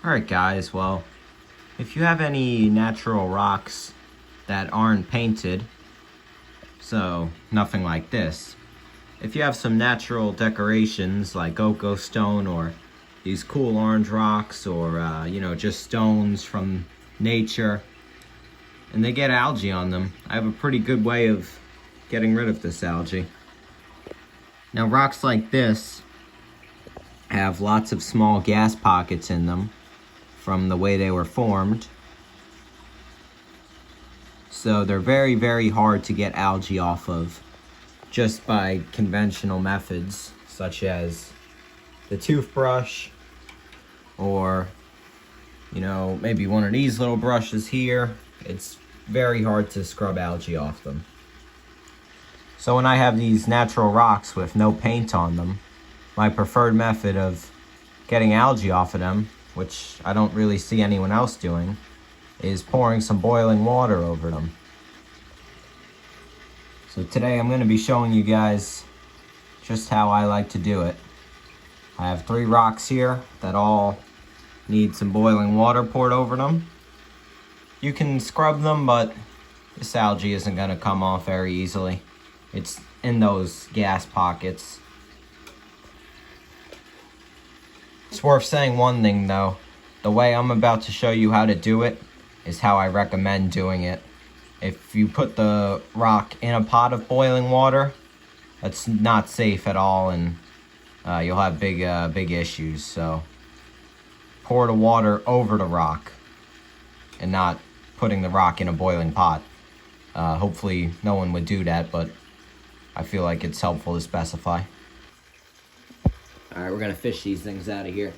Alright guys, well, if you have any natural rocks that aren't painted, so nothing like this, if you have some natural decorations like Oko stone or these cool orange rocks or, just stones from nature, and they get algae on them, I have a pretty good way of getting rid of this algae. Now rocks like this have lots of small gas pockets in them from the way they were formed. So they're very, very hard to get algae off of just by conventional methods such as the toothbrush or, maybe one of these little brushes here. It's very hard to scrub algae off them. So when I have these natural rocks with no paint on them, my preferred method of getting algae off of them, which I don't really see anyone else doing, is pouring some boiling water over them. So today I'm going to be showing you guys just how I like to do it. I have 3 rocks here that all need some boiling water poured over them. You can scrub them, but this algae isn't going to come off very easily. It's in those gas pockets. It's worth saying one thing though, the way I'm about to show you how to do it is how I recommend doing it. If you put the rock in a pot of boiling water, that's not safe at all, and you'll have big issues. So pour the water over the rock and not putting the rock in a boiling pot. Hopefully no one would do that, but I feel like it's helpful to specify. Alright, we're gonna fish these things out of here.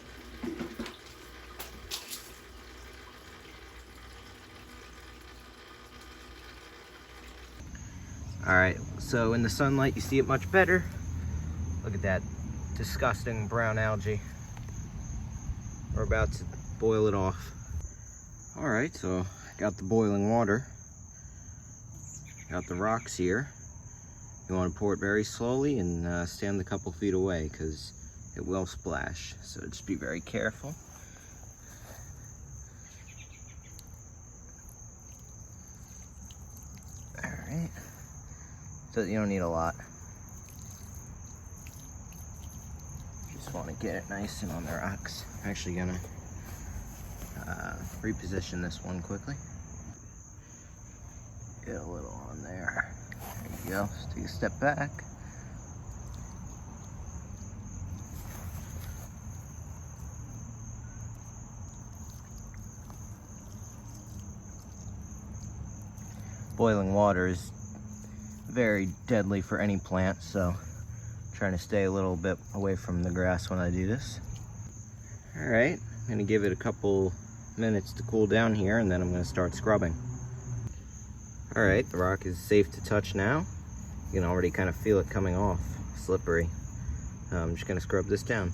Alright, so in the sunlight you see it much better. Look at that disgusting brown algae. We're about to boil it off. Alright, so I got the boiling water. Got the rocks here. You want to pour it very slowly and stand a couple feet away because it will splash, so just be very careful. Alright, so you don't need a lot. Just want to get it nice and on the rocks. I'm actually gonna reposition this one quickly. Get a little on there. There you go, just take a step back. Boiling water is very deadly for any plant, so I'm trying to stay a little bit away from the grass when I do this. Alright, I'm going to give it a couple minutes to cool down here, and then I'm going to start scrubbing. Alright, the rock is safe to touch now. You can already kind of feel it coming off, slippery. I'm just going to scrub this down.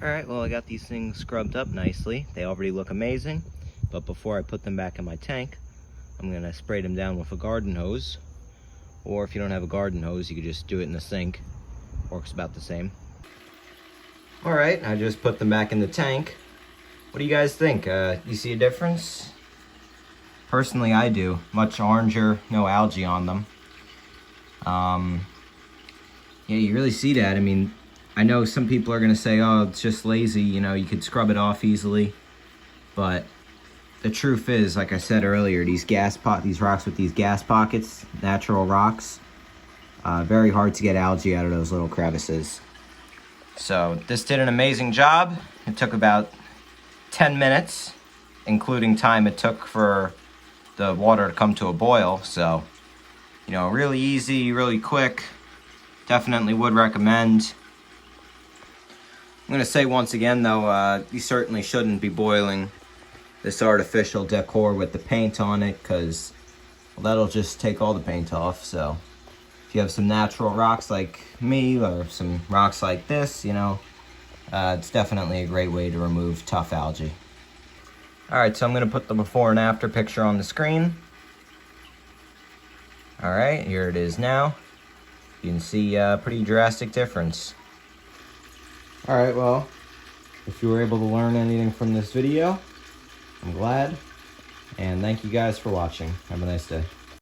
Alright, well I got these things scrubbed up nicely. They already look amazing, but before I put them back in my tank, I'm going to spray them down with a garden hose. Or if you don't have a garden hose, you could just do it in the sink. Works about the same. Alright, I just put them back in the tank. What do you guys think? You see a difference? Personally, I do. Much oranger, no algae on them. Yeah, you really see that. I mean, I know some people are going to say, oh, it's just lazy, you could scrub it off easily. But the truth is, like I said earlier, these rocks with these gas pockets, natural rocks, very hard to get algae out of those little crevices. So this did an amazing job. It took about 10 minutes, including time it took for the water to come to a boil. So, really easy, really quick. Definitely would recommend. I'm going to say once again, though, you certainly shouldn't be boiling this artificial decor with the paint on it, because that'll just take all the paint off. So if you have some natural rocks like me or some rocks like this, it's definitely a great way to remove tough algae. Alright, so I'm going to put the before and after picture on the screen. Alright, here it is now. You can see a pretty drastic difference. Alright, well, if you were able to learn anything from this video, I'm glad. And thank you guys for watching. Have a nice day.